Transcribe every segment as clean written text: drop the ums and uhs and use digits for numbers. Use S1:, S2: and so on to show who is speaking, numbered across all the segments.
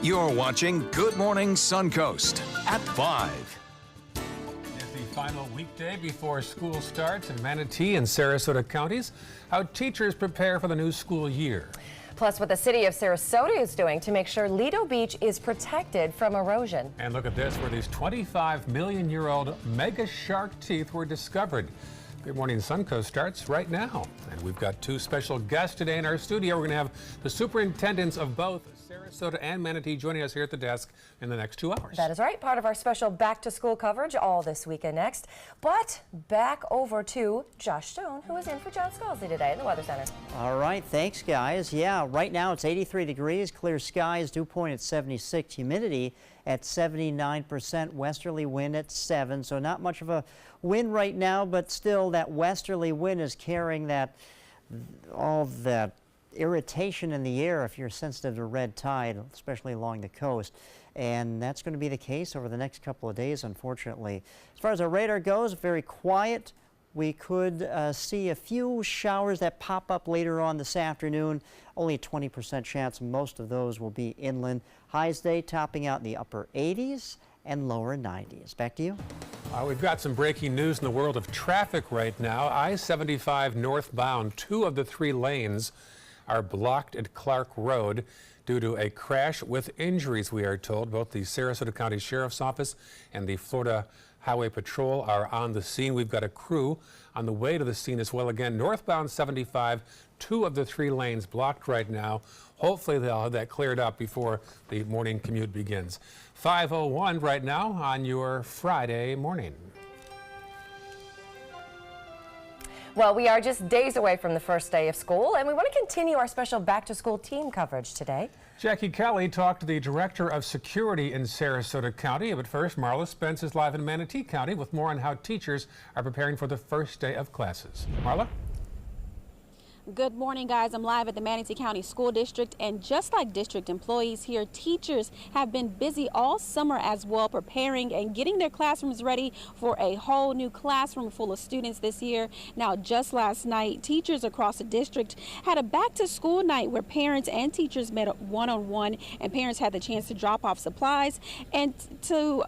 S1: You're watching Good Morning Suncoast at 5.
S2: It's the final weekday before school starts in Manatee and Sarasota counties. How teachers prepare for the new school year.
S3: Plus, what the city of Sarasota is doing to make sure Lido Beach is protected from erosion.
S2: And look at this, where these 25-million-year-old mega shark teeth were discovered. Good Morning Suncoast starts right now. And we've got two special guests today in our studio. We're going to have the superintendents of both Sarasota and Manatee joining us here at the desk in the next 2 hours.
S3: That is right. Part of our special back-to-school coverage all this weekend next. But back over to Josh Stone, who is in for John Scalzi today in the Weather Center.
S4: All right. Thanks, guys. Yeah, right now it's 83 degrees, clear skies, dew point at 76, humidity at 79%, westerly wind at 7. So not much of a wind right now, but still that westerly wind is carrying all that irritation in the air if you're sensitive to red tide, especially along the coast. And that's going to be the case over the next couple of days, unfortunately. As far as our radar goes, very quiet. We could see a few showers that pop up later on this afternoon. Only a 20% chance most of those will be inland. Highs today topping out in the upper 80s and lower 90s. Back to you.
S2: We've got some breaking news in the world of traffic right now. I-75 northbound, 2 of the 3 lanes are blocked at Clark Road due to a crash with injuries, we are told. Both the Sarasota County Sheriff's Office and the Florida Highway Patrol are on the scene. We've got a crew on the way to the scene as well. Again, northbound 75, 2 of the 3 lanes blocked right now. Hopefully they'll have that cleared up before the morning commute begins. 5:01 right now on your Friday morning.
S3: Well, we are just days away from the first day of school, and we want to continue our special back-to-school team coverage today.
S2: Jackie Kelly talked to the Director of Security in Sarasota County. But first, Marla Spence is live in Manatee County with more on how teachers are preparing for the first day of classes. Marla?
S5: Good morning, guys. I'm live at the Manatee County School District, and just like district employees here, teachers have been busy all summer as well, preparing and getting their classrooms ready for a whole new classroom full of students this year. Now, just last night, teachers across the district had a back-to-school night where parents and teachers met one-on-one, and parents had the chance to drop off supplies and to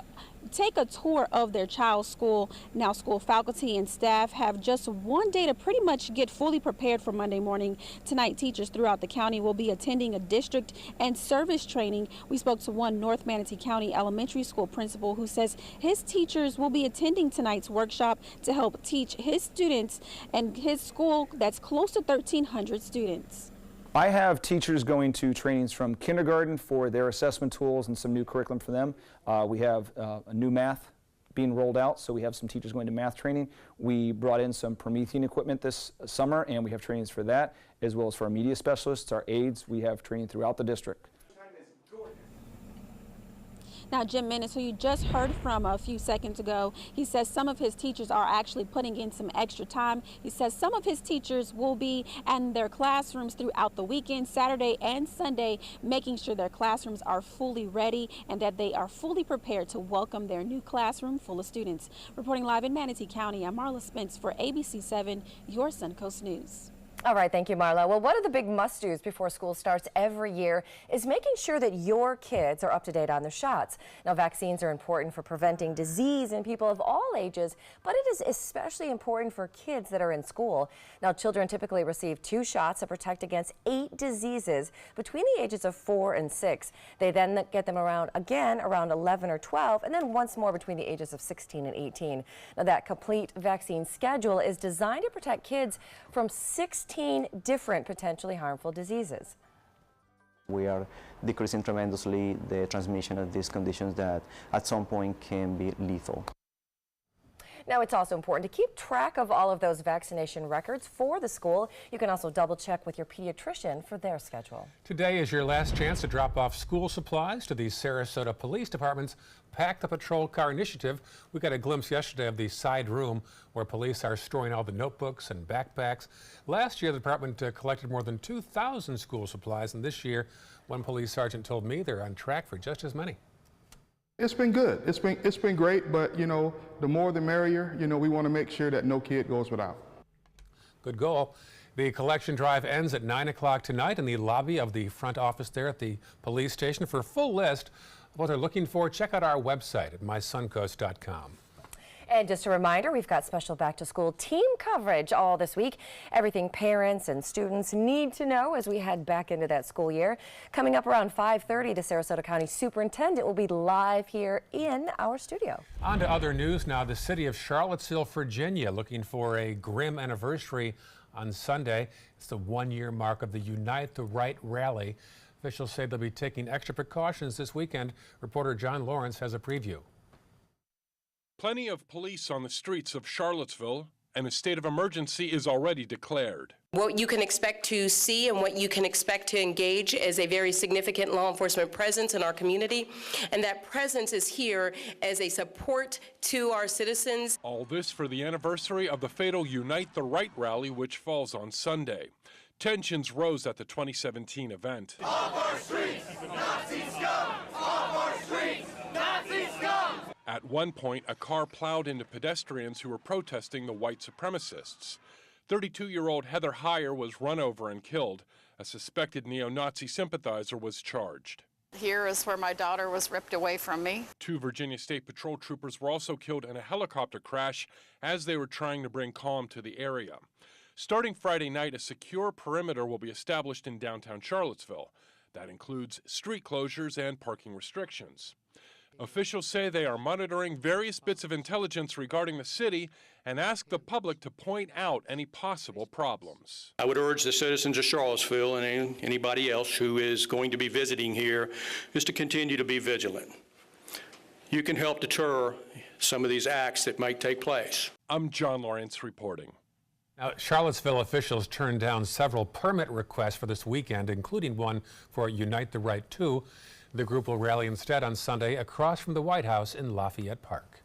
S5: take a tour of their child's school. Now, school faculty and staff have just one day to pretty much get fully prepared for Monday morning. Tonight, teachers throughout the county will be attending a district and service training. We spoke to one North Manatee County elementary school principal who says his teachers will be attending tonight's workshop to help teach his students and his school that's close to 1,300 students.
S6: I have teachers going to trainings from kindergarten for their assessment tools and some new curriculum for them. We have a new math being rolled out, so we have some teachers going to math training. We brought in some Promethean equipment this summer, and we have trainings for that, as well as for our media specialists, our aides. We have training throughout the district.
S5: Now, Jim Minnis, who you just heard from a few seconds ago, he says some of his teachers are actually putting in some extra time. He says some of his teachers will be in their classrooms throughout the weekend, Saturday and Sunday, making sure their classrooms are fully ready and that they are fully prepared to welcome their new classroom full of students. Reporting live in Manatee County, I'm Marla Spence for ABC 7, your Suncoast News.
S3: All right, thank you, Marla. Well, one of the big must-dos before school starts every year is making sure that your kids are up to date on their shots. Now, vaccines are important for preventing disease in people of all ages, but it is especially important for kids that are in school. Now, children typically receive 2 shots to protect against 8 diseases between the ages of 4 and 6. They then get them around 11 or 12, and then once more between the ages of 16 and 18. Now, that complete vaccine schedule is designed to protect kids from 16 different potentially harmful diseases.
S7: We are decreasing tremendously the transmission of these conditions that at some point can be lethal.
S3: Now, it's also important to keep track of all of those vaccination records for the school. You can also double check with your pediatrician for their schedule.
S2: Today is your last chance to drop off school supplies to the Sarasota Police Department's Pack the Patrol Car initiative. We got a glimpse yesterday of the side room where police are storing all the notebooks and backpacks. Last year, the department collected more than 2,000 school supplies, and this year, one police sergeant told me they're on track for just as many.
S8: It's been good. It's been great, but you know, the more the merrier. You know, we want to make sure that no kid goes without.
S2: Good goal. The collection drive ends at 9 o'clock tonight in the lobby of the front office there at the police station. For a full list of what they're looking for, check out our website at mysuncoast.com.
S3: And just a reminder, we've got special back-to-school team coverage all this week. Everything parents and students need to know as we head back into that school year. Coming up around 5:30, the Sarasota County Superintendent will be live here in our studio.
S2: On to other news now. The city of Charlottesville, Virginia, looking for a grim anniversary on Sunday. It's the one-year mark of the Unite the Right rally. Officials say they'll be taking extra precautions this weekend. Reporter John Lawrence has a preview.
S9: Plenty of police on the streets of Charlottesville, and a state of emergency is already declared.
S10: What you can expect to see and what you can expect to engage is a very significant law enforcement presence in our community, and that presence is here as a support to our citizens.
S9: All this for the anniversary of the fatal Unite the Right rally, which falls on Sunday. Tensions rose at the 2017 event.
S11: Off our streets, Nazi scum! Off our streets, Nazi scum!
S9: At one point, a car plowed into pedestrians who were protesting the white supremacists. 32-year-old Heather Heyer was run over and killed. A suspected neo-Nazi sympathizer was charged.
S12: Here is where my daughter was ripped away from me.
S9: 2 Virginia State Patrol troopers were also killed in a helicopter crash as they were trying to bring calm to the area. Starting Friday night, a secure perimeter will be established in downtown Charlottesville. That includes street closures and parking restrictions. Officials say they are monitoring various bits of intelligence regarding the city and ask the public to point out any possible problems.
S13: I would urge the citizens of Charlottesville and anybody else who is going to be visiting here is to continue to be vigilant. You can help deter some of these acts that might take place.
S9: I'm John Lawrence reporting.
S2: Now, Charlottesville officials turned down several permit requests for this weekend, including one for Unite the Right 2. The group will rally instead on Sunday across from the White House in Lafayette Park.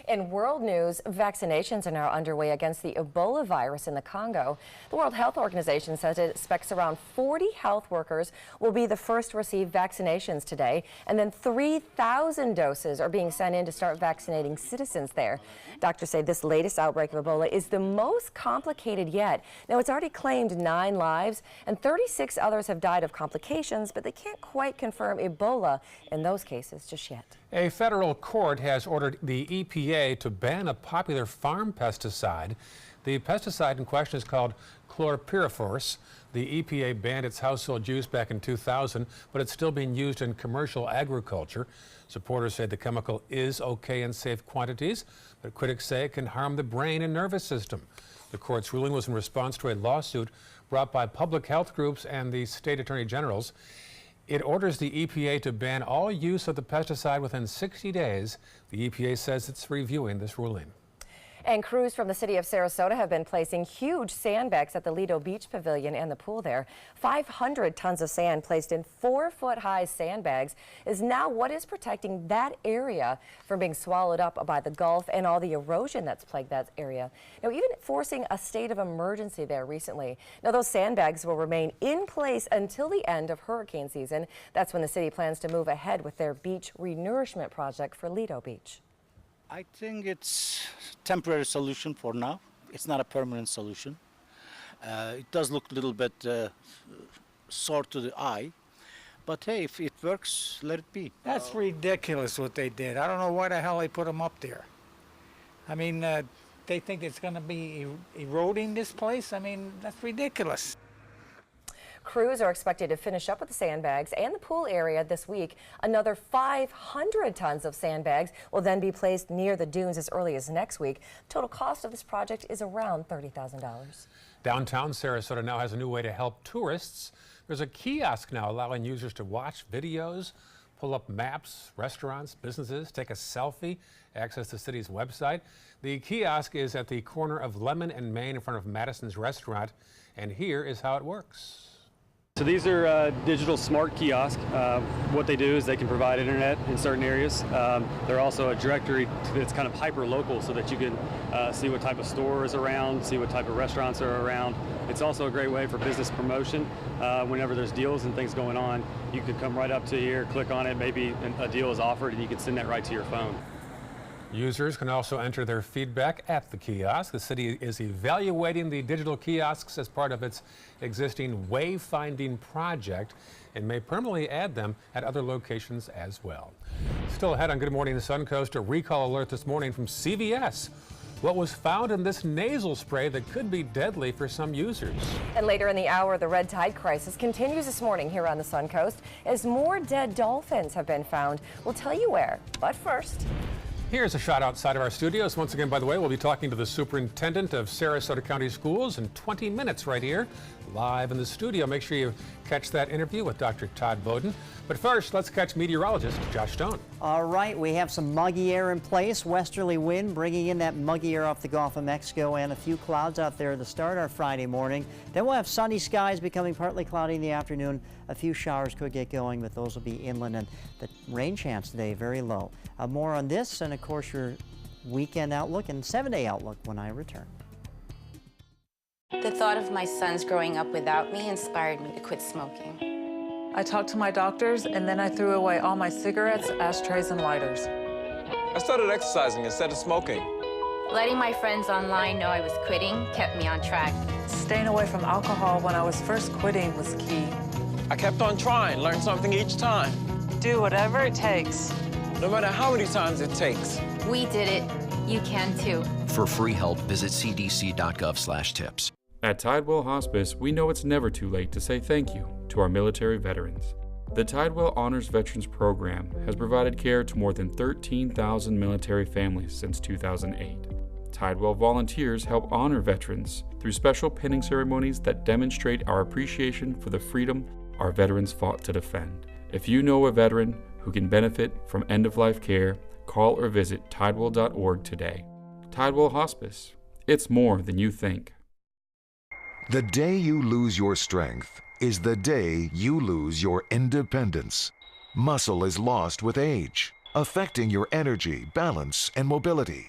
S3: In world news, vaccinations are now underway against the Ebola virus in the Congo. The World Health Organization says it expects around 40 health workers will be the first to receive vaccinations today, and then 3,000 doses are being sent in to start vaccinating citizens there. Doctors say this latest outbreak of Ebola is the most complicated yet. Now, it's already claimed 9 lives, and 36 others have died of complications, but they can't quite confirm Ebola in those cases just yet.
S2: A federal court has ordered the EPA to ban a popular farm pesticide. The pesticide in question is called chlorpyrifos. The EPA banned its household use back in 2000, but it's still being used in commercial agriculture. Supporters say the chemical is okay in safe quantities, but critics say it can harm the brain and nervous system. The court's ruling was in response to a lawsuit brought by public health groups and the state attorney generals. It orders the EPA to ban all use of the pesticide within 60 days. The EPA says it's reviewing this ruling.
S3: And crews from the city of Sarasota have been placing huge sandbags at the Lido Beach Pavilion and the pool there. 500 tons of sand placed in 4-foot-high sandbags is now what is protecting that area from being swallowed up by the Gulf and all the erosion that's plagued that area. Now, even forcing a state of emergency there recently. Now, those sandbags will remain in place until the end of hurricane season. That's when the city plans to move ahead with their beach renourishment project for Lido Beach.
S14: I think it's a temporary solution for now. It's not a permanent solution. It does look a little bit sore to the eye, but hey, if it works, let it be.
S15: That's ridiculous what they did. I don't know why the hell they put them up there. I mean, they think it's going to be eroding this place? I mean, that's ridiculous.
S3: Crews are expected to finish up with the sandbags and the pool area this week. Another 500 tons of sandbags will then be placed near the dunes as early as next week. Total cost of this project is around $30,000.
S2: Downtown Sarasota now has a new way to help tourists. There's a kiosk now allowing users to watch videos, pull up maps, restaurants, businesses, take a selfie, access the city's website. The kiosk is at the corner of Lemon and Main in front of Madison's Restaurant, and here is how it works.
S16: So these are digital smart kiosks. What they do is they can provide internet in certain areas. They're also a directory that's kind of hyper-local so that you can see what type of store is around, see what type of restaurants are around. It's also a great way for business promotion. Whenever there's deals and things going on, you can come right up to here, click on it, maybe a deal is offered, and you can send that right to your phone.
S2: Users can also enter their feedback at the kiosk. The city is evaluating the digital kiosks as part of its existing wayfinding project and may permanently add them at other locations as well. Still ahead on Good Morning Suncoast, a recall alert this morning from CVS. What was found in this nasal spray that could be deadly for some users.
S3: And later in the hour, the red tide crisis continues this morning here on the Suncoast as more dead dolphins have been found. We'll tell you where, but first.
S2: Here's a shot outside of our studios. Once again, by the way, we'll be talking to the superintendent of Sarasota County Schools in 20 minutes right here, live in the studio. Make sure you catch that interview with Dr. Todd Bowden. But first, let's catch meteorologist Josh Stone.
S4: All right, we have some muggy air in place, westerly wind bringing in that muggy air off the Gulf of Mexico, and a few clouds out there to start our Friday morning. Then we'll have sunny skies becoming partly cloudy in the afternoon. A few showers could get going, but those will be inland, and the rain chance today very low. More on this and, of course, your weekend outlook and 7-day outlook when I return.
S17: The thought of my sons growing up without me inspired me to quit smoking.
S18: I talked to my doctors, and then I threw away all my cigarettes, ashtrays, and lighters.
S19: I started exercising instead of smoking.
S17: Letting my friends online know I was quitting kept me on track.
S18: Staying away from alcohol when I was first quitting was key.
S19: I kept on trying, learned something each time.
S18: Do whatever it takes.
S19: No matter how many times it takes.
S17: We did it. You can too.
S20: For free help, visit cdc.gov/tips.
S21: At Tidewell Hospice, we know it's never too late to say thank you to our military veterans. The Tidewell Honors Veterans Program has provided care to more than 13,000 military families since 2008. Tidewell volunteers help honor veterans through special pinning ceremonies that demonstrate our appreciation for the freedom our veterans fought to defend. If you know a veteran who can benefit from end-of-life care, call or visit tidewell.org today. Tidewell Hospice. It's more than you think.
S22: The day you lose your strength is the day you lose your independence. Muscle is lost with age, affecting your energy, balance, and mobility.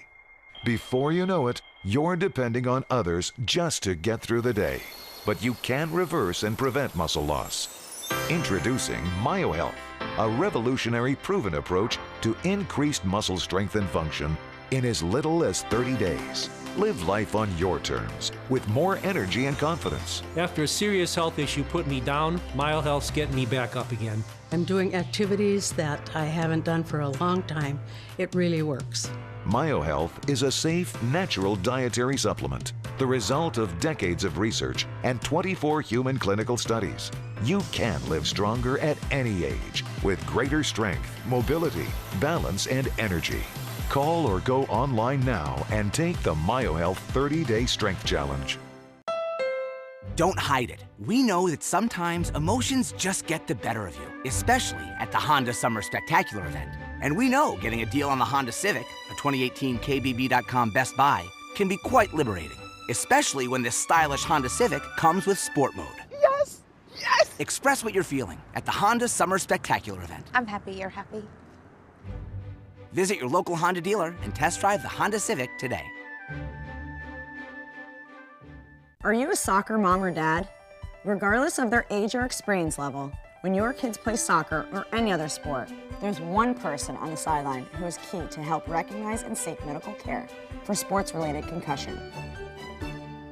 S22: Before you know it, you're depending on others just to get through the day. But you can reverse and prevent muscle loss. Introducing MyoHealth, a revolutionary proven approach to increased muscle strength and function in as little as 30 days. Live life on your terms with more energy and confidence.
S23: After a serious health issue put me down, MyoHealth's getting me back up again.
S24: I'm doing activities that I haven't done for a long time. It really works.
S22: MyoHealth is a safe, natural dietary supplement, the result of decades of research and 24 human clinical studies. You can live stronger at any age with greater strength, mobility, balance, and energy. Call or go online now and take the MyoHealth 30-Day Strength Challenge.
S25: Don't hide it. We know that sometimes emotions just get the better of you, especially at the Honda Summer Spectacular event. And we know getting a deal on the Honda Civic, a 2018 KBB.com Best Buy, can be quite liberating, especially when this stylish Honda Civic comes with Sport Mode.
S12: Yes! Yes!
S25: Express what you're feeling at the Honda Summer Spectacular event.
S12: I'm happy you're happy.
S25: Visit your local Honda dealer and test drive the Honda Civic today.
S26: Are you a soccer mom or dad? Regardless of their age or experience level, when your kids play soccer or any other sport, there's one person on the sideline who is key to help recognize and seek medical care for sports-related concussion.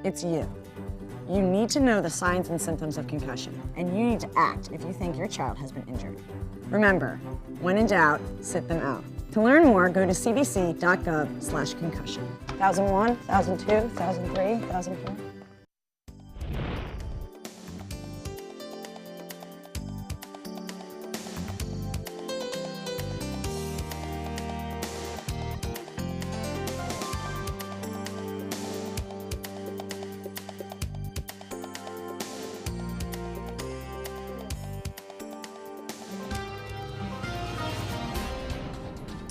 S26: It's you. You need to know the signs and symptoms of concussion, and you need to act if you think your child has been injured. Remember, when in doubt, sit them out. To learn more, go to cdc.gov/concussion. 1001, 1002, 1003, 1004.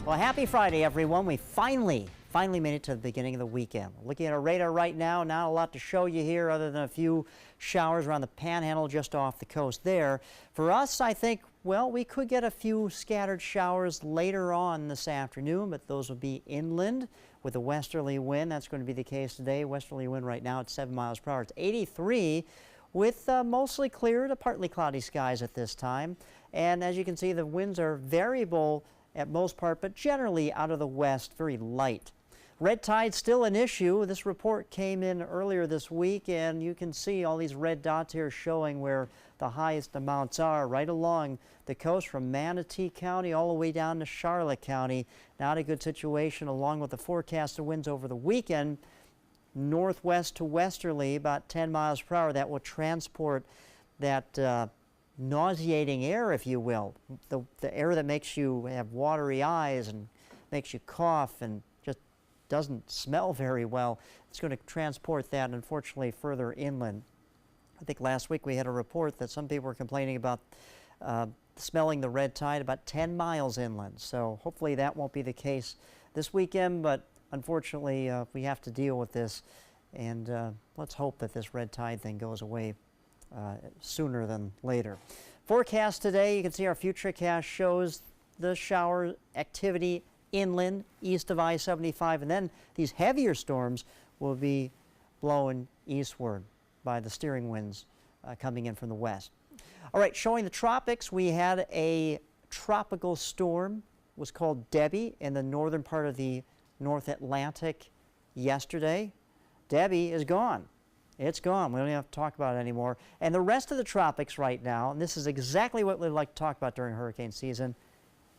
S4: Well, happy Friday, everyone. We finally made it to the beginning of the weekend. We're looking at our radar right now. Not a lot to show you here other than a few showers around the Panhandle just off the coast there. For us, I think, well, we could get a few scattered showers later on this afternoon, but those will be inland with a westerly wind. That's going to be the case today. Westerly wind right now at 7 miles per hour. It's 83 with mostly clear to partly cloudy skies at this time. And as you can see, the winds are variable at most part, but generally out of the west, very light. Red tide still an issue. This report came in earlier this week, and you can see all these red dots here showing where the highest amounts are right along the coast from Manatee County all the way down to Charlotte County. Not a good situation, along with the forecasted winds over the weekend. Northwest to westerly, about 10 miles per hour. That will transport that nauseating air, if you will, the air that makes you have watery eyes and makes you cough and just doesn't smell very well. It's going to transport that, unfortunately, further inland. I think last week we had a report that some people were complaining about smelling the red tide about 10 miles inland. So hopefully that won't be the case this weekend, but unfortunately we have to deal with this, and let's hope that this red tide thing goes away sooner than later. Forecast today, you can see our futurecast shows the shower activity inland east of I-75, and then these heavier storms will be blowing eastward by the steering winds coming in from the west. All right, showing the tropics, we had a tropical storm, was called Debbie, in the northern part of the North Atlantic yesterday. Debbie is gone. It's gone. We don't even have to talk about it anymore. And the rest of the tropics right now, and this is exactly what we like to talk about during hurricane season,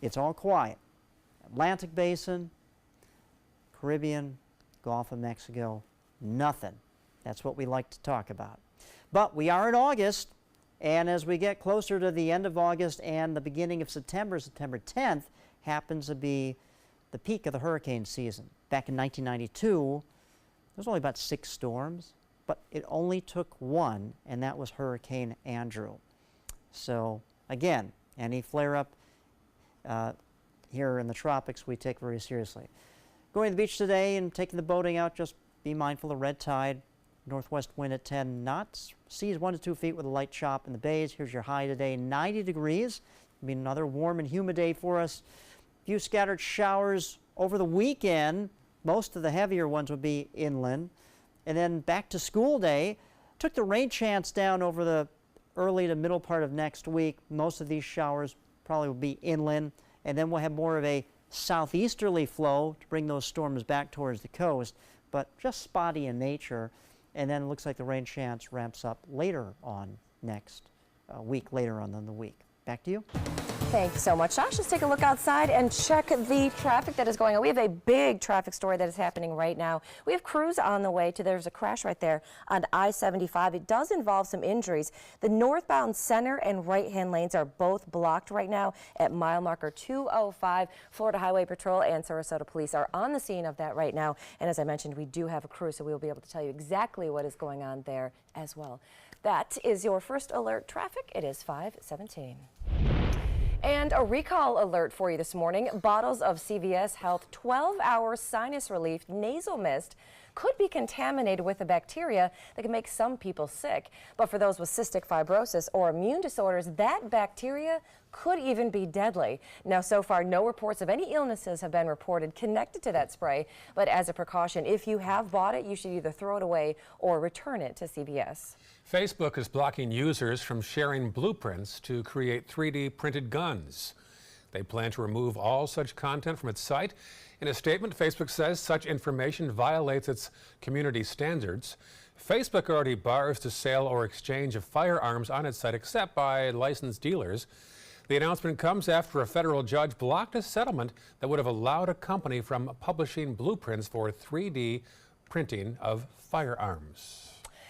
S4: it's all quiet. Atlantic Basin, Caribbean, Gulf of Mexico, nothing. That's what we like to talk about. But we are in August, and as we get closer to the end of August and the beginning of September, September 10th happens to be the peak of the hurricane season. Back in 1992, there was only about 6 storms, but it only took one, and that was Hurricane Andrew. So again, any flare-up here in the tropics we take very seriously. Going to the beach today and taking the boating out, just be mindful of red tide, northwest wind at 10 knots, seas 1 to 2 feet with a light chop in the bays. Here's your high today, 90 degrees. It'll be another warm and humid day for us. A few scattered showers over the weekend. Most of the heavier ones will be inland. And then back to school day, took the rain chance down over the early to middle part of next week. Most of these showers probably will be inland, and then we'll have more of a southeasterly flow to bring those storms back towards the coast, but just spotty in nature. And then it looks like the rain chance ramps up later on next week, later on in the week. Back to you.
S3: Thanks so much, Josh. Let's take a look outside and check the traffic that is going on. We have a big traffic story that is happening right now. We have crews on the way to, there's a crash right there on I-75. It does involve some injuries. The northbound center and right-hand lanes are both blocked right now at mile marker 205. Florida Highway Patrol and Sarasota Police are on the scene of that right now. And as I mentioned, we do have a crew, so we'll be able to tell you exactly what is going on there as well. That is your first alert traffic. It is 5:17. And a recall alert for you this morning. Bottles of CVS Health 12-hour sinus relief nasal mist could be contaminated with a bacteria that can make some people sick. But for those with cystic fibrosis or immune disorders, that bacteria could even be deadly. Now, so far, no reports of any illnesses have been reported connected to that spray. But as a precaution, if you have bought it, you should either throw it away or return it to CVS.
S2: Facebook is blocking users from sharing blueprints to create 3D printed guns. They plan to remove all such content from its site. In a statement, Facebook says such information violates its community standards. Facebook already bars the sale or exchange of firearms on its site except by licensed dealers. The announcement comes after a federal judge blocked a settlement that would have allowed a company from publishing blueprints for 3D printing of firearms.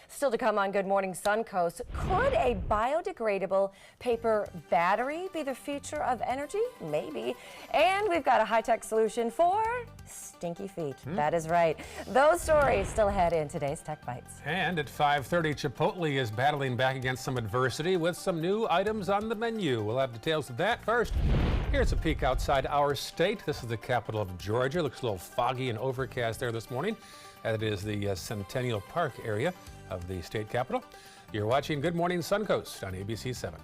S3: Still to come on Good Morning Suncoast, could a biodegradable paper battery be the future of energy? Maybe. And we've got a high-tech solution for stinky feet. That is right. Those stories still ahead in today's Tech Bites.
S2: And at 5:30, Chipotle is battling back against some adversity with some new items on the menu. We'll have details of that first. Here's a peek outside our state. This is the capital of Georgia. Looks a little foggy and overcast there this morning. That is the Centennial Park area of the state capital. You're watching Good Morning Suncoast on ABC 7.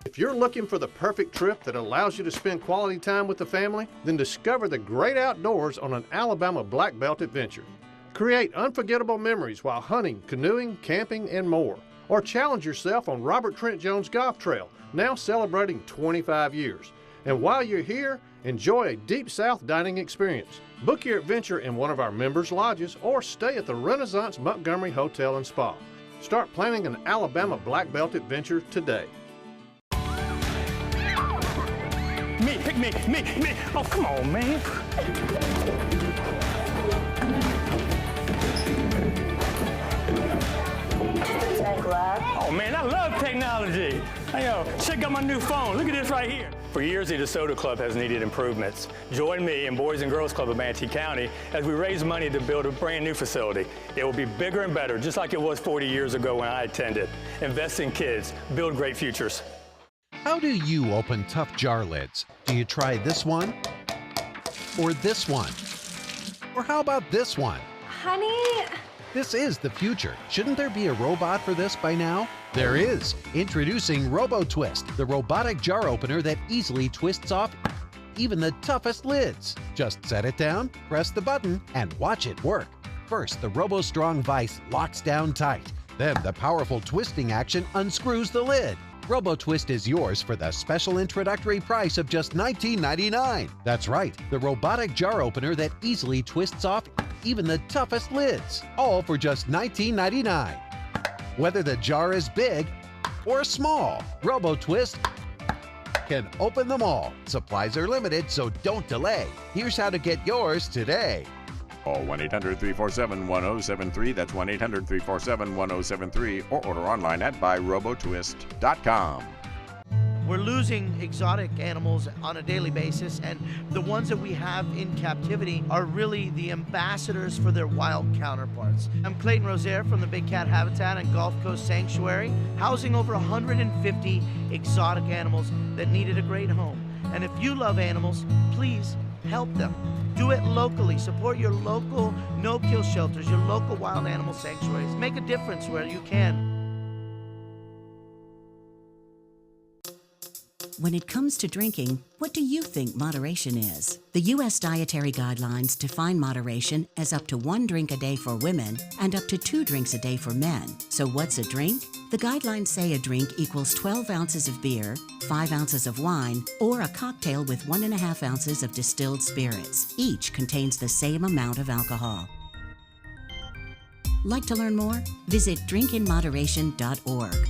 S1: If you're looking for the perfect trip that allows you to spend quality time with the family, then discover the great outdoors on an Alabama Black Belt adventure. Create unforgettable memories while hunting, canoeing, camping, and more. Or challenge yourself on Robert Trent Jones Golf Trail, now celebrating 25 years. And while you're here, enjoy a Deep South dining experience. Book your adventure in one of our members' lodges or stay at the Renaissance Montgomery Hotel and Spa. Start planning an Alabama Black Belt adventure today.
S5: Me, pick me. Oh, come on, man. Oh, man, I love technology. Hey, yo, check out my new phone. Look at this right here. For years, the DeSoto Club has needed improvements. Join me and Boys and Girls Club of Manatee County as we raise money to build a brand new facility. It will be bigger and better, just like it was 40 years ago when I attended. Invest in kids. Build great futures.
S6: How do you open tough jar lids? Do you try this one? Or this one? Or how about this one?
S7: Honey?
S6: This is the future. Shouldn't there be a robot for this by now? There is. Introducing RoboTwist, the robotic jar opener that easily twists off even the toughest lids. Just set it down, press the button, and watch it work. First, the RoboStrong vise locks down tight. Then the powerful twisting action unscrews the lid. RoboTwist is yours for the special introductory price of just $19.99. That's right, the robotic jar opener that easily twists off even the toughest lids, all for just $19.99. Whether the jar is big or small, RoboTwist can open them all. Supplies are limited, so don't delay. Here's how to get yours today.
S8: Call 1-800-347-1073. That's 1-800-347-1073. Or order online at buyrobotwist.com.
S10: We're losing exotic animals on a daily basis, and the ones that we have in captivity are really the ambassadors for their wild counterparts. I'm Clayton Rozier from the Big Cat Habitat and Gulf Coast Sanctuary, housing over 150 exotic animals that needed a great home. And if you love animals, please help them. Do it locally. Support your local no-kill shelters, your local wild animal sanctuaries. Make a difference where you can.
S11: When it comes to drinking, what do you think moderation is? The U.S. Dietary Guidelines define moderation as up to 1 drink a day for women and up to 2 drinks a day for men. So what's a drink? The guidelines say a drink equals 12 ounces of beer, 5 ounces of wine, or a cocktail with 1.5 ounces of distilled spirits. Each contains the same amount of alcohol. Like to learn more? Visit drinkinmoderation.org.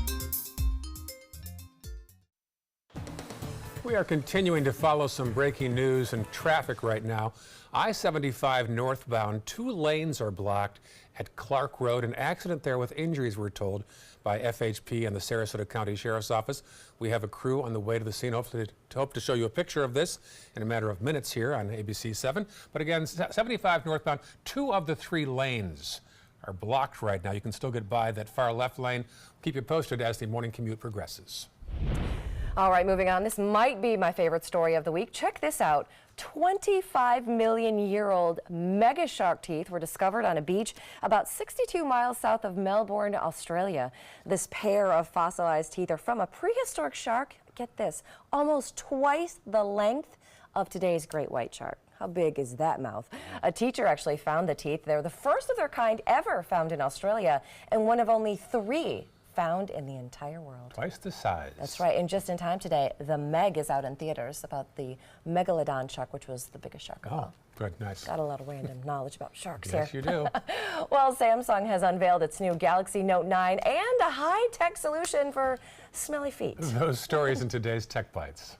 S2: We are continuing to follow some breaking news and traffic right now. I-75 northbound, 2 lanes are blocked at Clark Road. An accident there with injuries, we're told, by FHP and the Sarasota County Sheriff's Office. We have a crew on the way to the scene. Hope to show you a picture of this in a matter of minutes here on ABC 7. But again, 75 northbound, 2 of the 3 lanes are blocked right now. You can still get by that far left lane. Keep you posted as the morning commute progresses.
S3: All right, moving on. This might be my favorite story of the week. Check this out. 25-million-year-old mega shark teeth were discovered on a beach about 62 miles south of Melbourne, Australia. This pair of fossilized teeth are from a prehistoric shark, get this, almost twice the length of today's great white shark. How big is that mouth? A teacher actually found the teeth. They're the first of their kind ever found in Australia and one of only 3 found in the entire world.
S2: Twice the size.
S3: That's right, and just in time today, The Meg is out in theaters about the megalodon shark, which was the biggest shark of all.
S2: Good, nice.
S3: Got a lot of random knowledge about sharks
S2: Yes,
S3: here.
S2: you do.
S3: Well, Samsung has unveiled its new Galaxy Note 9 and a high-tech solution for smelly feet.
S2: Those stories in today's Tech Bites.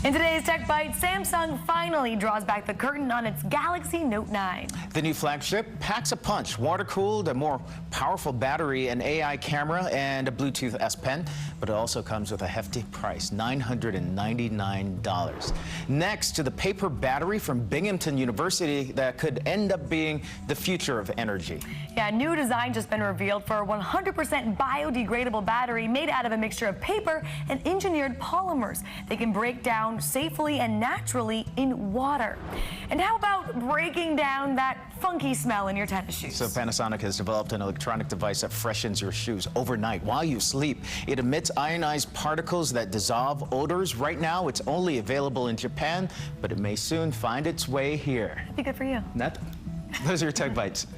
S27: In today's Tech Bite, Samsung finally draws back the curtain on its Galaxy Note 9.
S28: The new flagship packs a punch, water-cooled, a more powerful battery, an AI camera, and a Bluetooth S Pen, but it also comes with a hefty price, $999. Next to the paper battery from Binghamton University that could end up being the future of energy.
S27: Yeah, a new design just been revealed for a 100% biodegradable battery made out of a mixture of paper and engineered polymers. They can break down safely and naturally in water. And how about breaking down that funky smell in your tennis shoes?
S28: So Panasonic has developed an electronic device that freshens your shoes overnight while you sleep. It emits ionized particles that dissolve odors. Right now, it's only available in Japan, but it may soon find its way here.
S27: That'd be good for you.
S28: Those are your Tech Bites.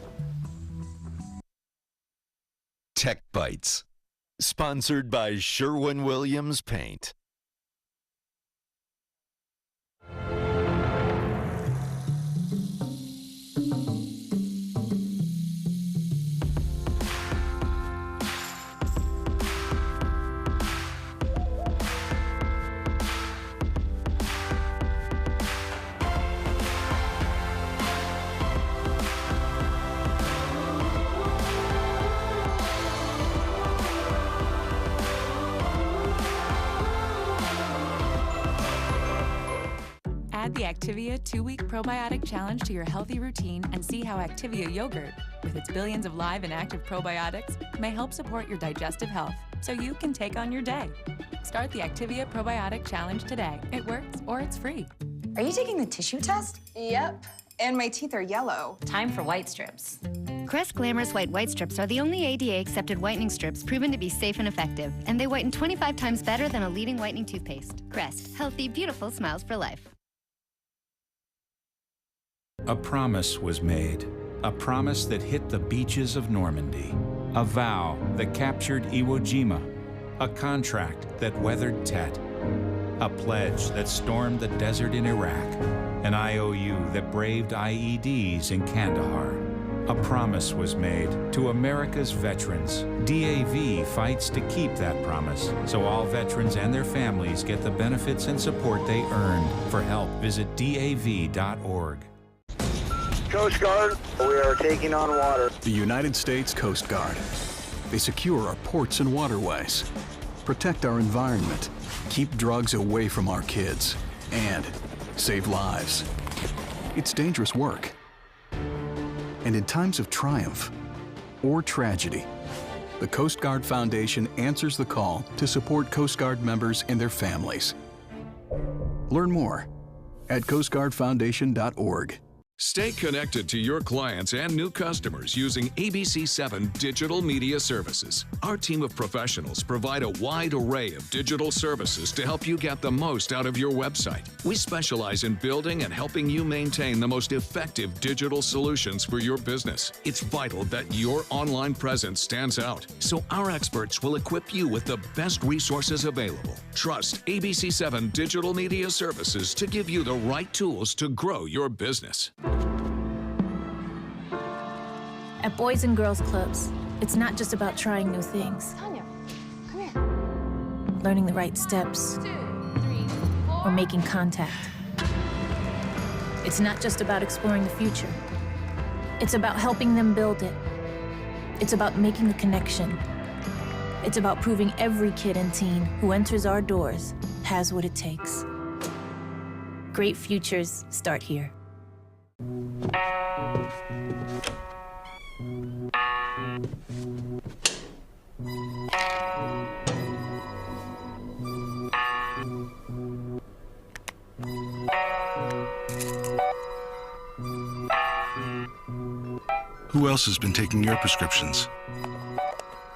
S29: Tech Bites, sponsored by Sherwin-Williams Paint.
S7: Add the Activia 2-week probiotic challenge to your healthy routine and see how Activia yogurt, with its billions of live and active probiotics, may help support your digestive health so you can take on your day. Start the Activia probiotic challenge today. It works or it's free.
S9: Are you taking the tissue test? Yep. And my teeth are yellow.
S13: Time for white strips. Crest Glamorous White Strips are the only ADA-accepted whitening strips proven to be safe and effective, and they whiten 25 times better than a leading whitening toothpaste. Crest. Healthy, beautiful smiles for life.
S14: A promise was made. A promise that hit the beaches of Normandy. A vow that captured Iwo Jima. A contract that weathered Tet. A pledge that stormed the desert in Iraq. An IOU that braved IEDs in Kandahar. A promise was made to America's veterans. DAV fights to keep that promise, so all veterans and their families get the benefits and support they earned. For help, visit DAV.org.
S15: Coast Guard, we are taking on water.
S16: The United States Coast Guard. They secure our ports and waterways, protect our environment, keep drugs away from our kids, and save lives. It's dangerous work. And in times of triumph or tragedy, the Coast Guard Foundation answers the call to support Coast Guard members and their families. Learn more at coastguardfoundation.org.
S17: Stay connected to your clients and new customers using ABC7 Digital Media Services. Our team of professionals provide a wide array of digital services to help you get the most out of your website. We specialize in building and helping you maintain the most effective digital solutions for your business. It's vital that your online presence stands out, so our experts will equip you with the best resources available. Trust ABC7 Digital Media Services to give you the right tools to grow your business.
S18: At Boys and Girls Clubs, it's not just about trying new things.
S9: Tanya, come here.
S18: Learning the right steps.
S9: 2, 3, 4.
S18: Or making contact. It's not just about exploring the future. It's about helping them build it. It's about making the connection. It's about proving every kid and teen who enters our doors has what it takes. Great futures start here.
S19: Who else has been taking your prescriptions?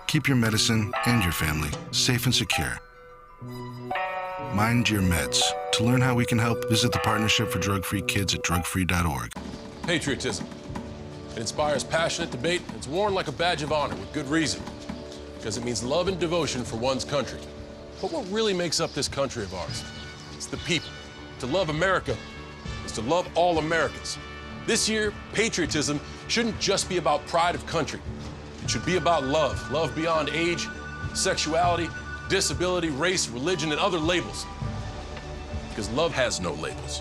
S19: Keep your medicine and your family safe and secure. Mind your meds. To learn how we can help, visit the Partnership for Drug-Free Kids at drugfree.org.
S30: Patriotism. It inspires passionate debate. It's worn like a badge of honor with good reason, because it means love and devotion for one's country. But what really makes up this country of ours? It's the people. To love America is to love all Americans. This year, patriotism shouldn't just be about pride of country. It should be about love. Love beyond age, sexuality, disability, race, religion, and other labels. Because love has no labels.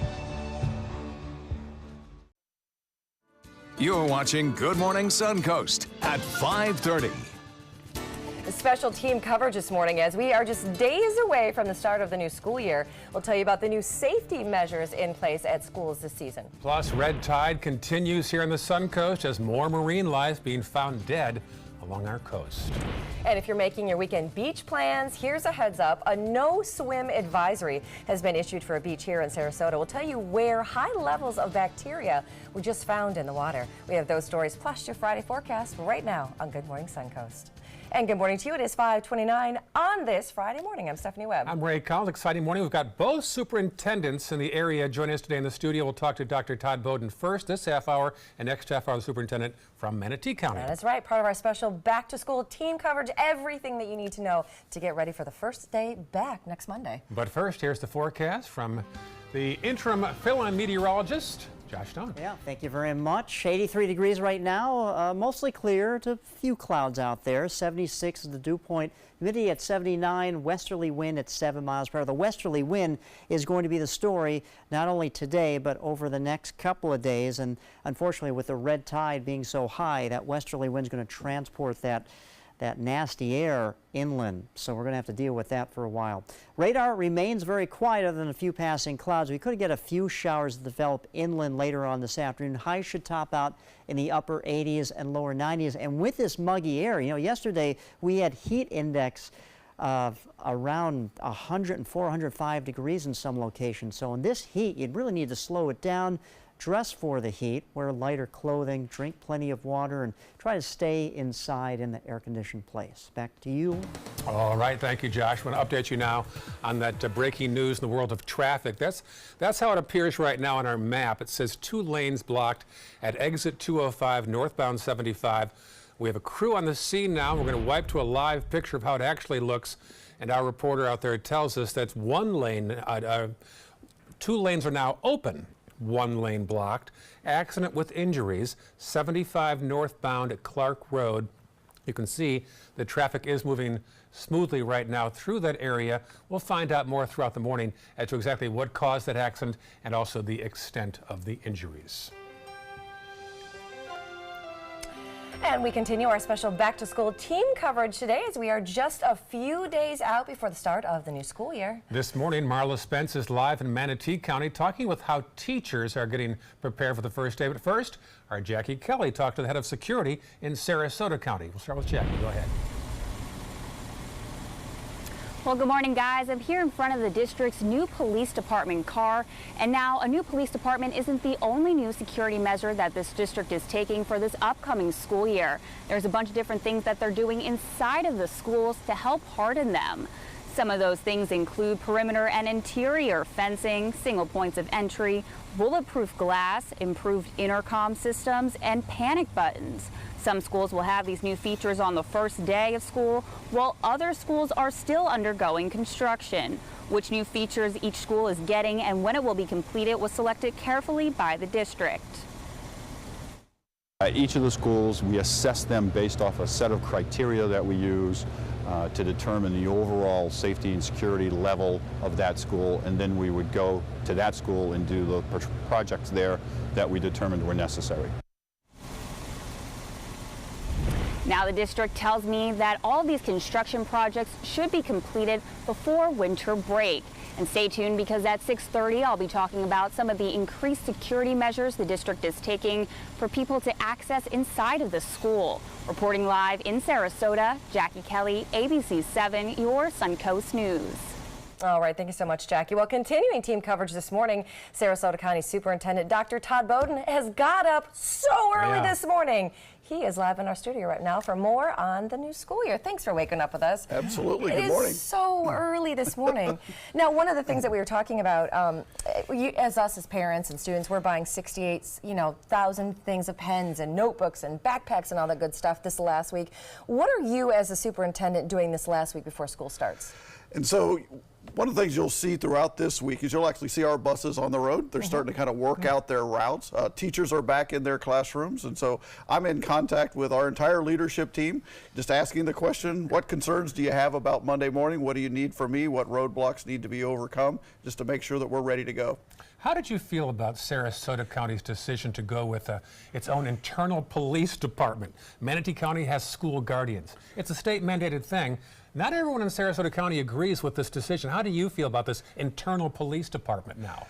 S31: You're watching Good Morning Suncoast at 5:30.
S3: Special team coverage this morning as we are just days away from the start of the new school year. We'll tell you about the new safety measures in place at schools this season.
S2: Plus, red tide continues here on the Suncoast as more marine life being found dead along our coast.
S3: And if you're making your weekend beach plans, here's a heads up. A no swim advisory has been issued for a beach here in Sarasota. We'll tell you where high levels of bacteria were just found in the water. We have those stories plus your Friday forecast right now on Good Morning Suncoast. And good morning to you. It is 5:29 on this Friday morning. I'm Stephanie Webb.
S2: I'm Ray Collins. Exciting morning. We've got both superintendents in the area joining us today in the studio. We'll talk to Dr. Todd Bowden first this half hour, and next half hour the superintendent from Manatee County.
S3: That's right. Part of our special back-to-school team coverage. Everything that you need to know to get ready for the first day back next Monday.
S2: But first, here's the forecast from the interim fill-in meteorologist, Josh Stone.
S4: Yeah, thank you very much. 83 degrees right now, mostly clear to a few clouds out there. 76 is the dew point. Humidity at 79, westerly wind at 7 miles per hour. The westerly wind is going to be the story not only today but over the next couple of days. And unfortunately, with the red tide being so high, that westerly wind is going to transport that that nasty air inland, so we're going to have to deal with that for a while. Radar remains very quiet other than a few passing clouds. We could get a few showers that develop inland later on this afternoon. Highs should top out in the upper 80s and lower 90s. And with this muggy air, you know, yesterday we had heat index of around 104, 105 degrees in some locations. So in this heat, you'd really need to slow it down. Dress for the heat, wear lighter clothing, drink plenty of water, and try to stay inside in the air-conditioned place. Back to you.
S2: All right, thank you, Josh. I want to update you now on that breaking news in the world of traffic. That's how it appears right now on our map. It says 2 lanes blocked at exit 205, northbound 75. We have a crew on the scene now. We're going to wipe to a live picture of how it actually looks, and our reporter out there tells us that's 1 lane, 2 lanes are now open. 1 lane blocked. Accident with injuries, 75 northbound at Clark Road. You can see the traffic is moving smoothly right now through that area. We'll find out more throughout the morning as to exactly what caused that accident and also the extent of the injuries.
S3: And we continue our special back-to-school team coverage today as we are just a few days out before the start of the new school year.
S2: This morning, Marla Spence is live in Manatee County talking with how teachers are getting prepared for the first day. But first, our Jackie Kelly talked to the head of security in Sarasota County. We'll start with Jackie. Go ahead.
S1: Well, good morning, guys. I'm here in front of the district's new police department car. And now a new police department isn't the only new security measure that this district is taking for this upcoming school year. There's a bunch of different things that they're doing inside of the schools to help harden them. Some of those things include perimeter and interior fencing, single points of entry, bulletproof glass, improved intercom systems, and panic buttons. Some schools will have these new features on the first day of school, while other schools are still undergoing construction. Which new features each school is getting and when it will be completed was selected carefully by the district.
S5: Each of the schools, we assess them based off a set of criteria that we use to determine the overall safety and security level of that school, and then we would go to that school and do the projects there that we determined were necessary.
S1: Now the district tells me that all of these construction projects should be completed before winter break. And stay tuned because at 6:30 I'll be talking about some of the increased security measures the district is taking for people to access inside of the school. Reporting live in Sarasota, Jackie Kelly, ABC 7, your Suncoast News.
S3: All right, thank you so much, Jackie. Well, continuing team coverage this morning, Sarasota County Superintendent Dr. Todd Bowden has got up so early this morning. He is live in our studio right now for more on the new school year. Thanks for waking up with us.
S6: Absolutely. Good morning.
S3: It is so early this morning. Now, one of the things that we were talking about, as us as parents and students, we're buying 68,000 things of pens and notebooks and backpacks and all that good stuff this last week. What are you as a superintendent doing this last week before school starts?
S6: And so one of the things you'll see throughout this week is you'll actually see our buses on the road. They're starting to kind of work out their routes. Teachers are back in their classrooms, and so I'm in contact with our entire leadership team, just asking the question, what concerns do you have about Monday morning? What do you need from me? What roadblocks need to be overcome, just to make sure that we're ready to go.
S2: How did you feel about Sarasota County's decision to go with its own internal police department? Manatee County has school guardians. It's a state mandated thing. Not everyone in Sarasota County agrees with this decision. How do you feel about this internal police department now?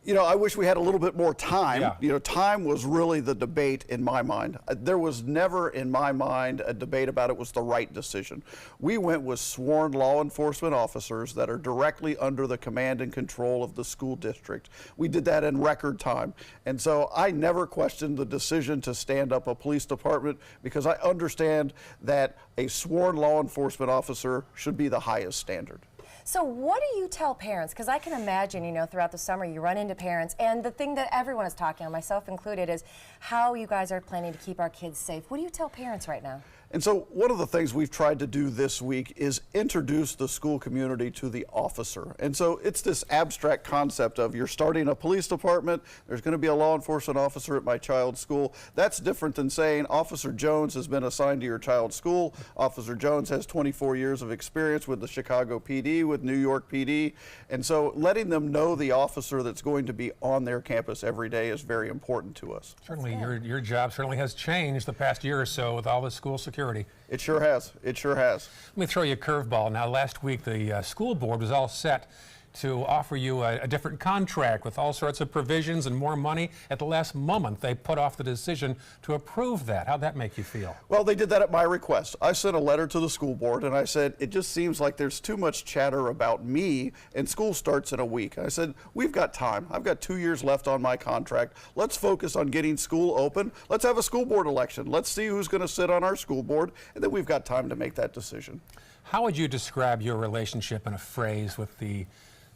S6: You know, I wish we had a little bit more time. Yeah. You know, time was really the debate in my mind. There was never in my mind a debate about it was the right decision. We went with sworn law enforcement officers that are directly under the command and control of the school district. We did that in record time. And so I never questioned the decision to stand up a police department because I understand that a sworn law enforcement officer should be the highest standard.
S3: So what do you tell parents? Because I can imagine, throughout the summer you run into parents, and the thing that everyone is talking about, myself included, is how you guys are planning to keep our kids safe. What do you tell parents right now?
S6: And so one of the things we've tried to do this week is introduce the school community to the officer. And so it's this abstract concept of you're starting a police department, there's going to be a law enforcement officer at my child's school. That's different than saying Officer Jones has been assigned to your child's school. Officer Jones has 24 years of experience with the Chicago PD, with New York PD. And so letting them know the officer that's going to be on their campus every day is very important to us.
S2: Certainly, your job certainly has changed the past year or so with all the school security security.
S6: It sure has. It sure has.
S2: Let me throw you a curveball. Now, last week, the school board was all set to offer you a different contract with all sorts of provisions and more money. At the last moment, they put off the decision to approve that. How'd that make you feel?
S6: Well, they did that at my request. I sent a letter to the school board and I said, it just seems like there's too much chatter about me and school starts in a week. I said, we've got time. I've got 2 years left on my contract. Let's focus on getting school open. Let's have a school board election. Let's see who's going to sit on our school board, and then we've got time to make that decision.
S2: How would you describe your relationship in a phrase with the